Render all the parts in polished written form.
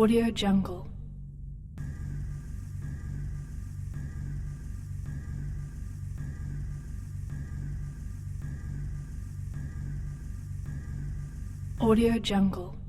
Audio Jungle. Audio Jungle.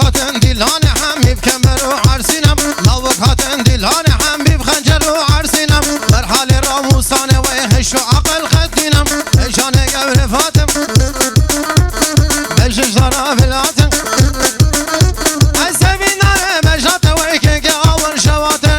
هاتن دیلان هم بیب کمر و عرسینم لاوک هاتن دیلان هم بیب خنجر و عرسینم در حال راموسانه و هش و عقل خدینم ایشان گور فاتم بشش دارا بلاتم از سبیناره بشات و که آور شواتم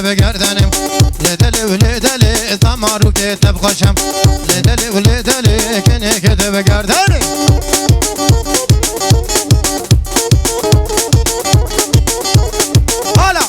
بگردنم لدلی و لدلی تمارو که تب خوشم لدلی و لدلی کنه که تب بگردنم حالا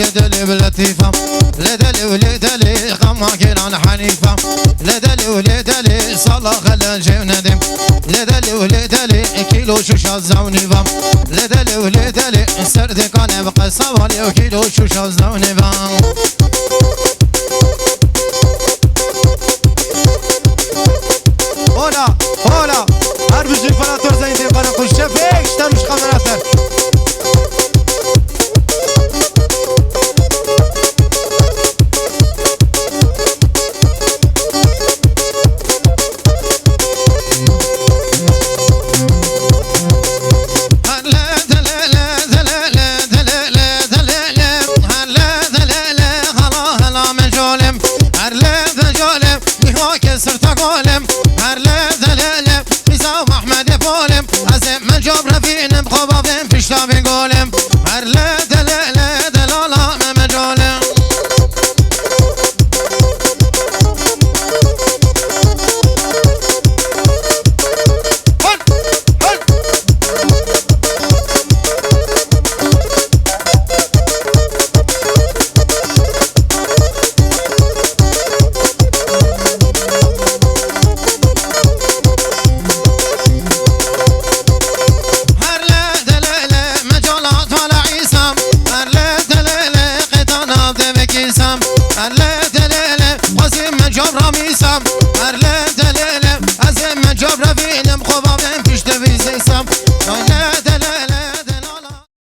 لدلي بلطيفة لدلي ولدلي غما كيران حنيفة لدلي ولدلي صلاة خلا جيو ندم لدلي ولدلي كيلو شوشة زونيفة لدلي ولدلي سردي كان بقى صوالي وكيلو شوشة زونيفة هولا هولا هر بجي فراتور زينتين قرا كل شفيك شتر مش خمراتر جبر فينم خبا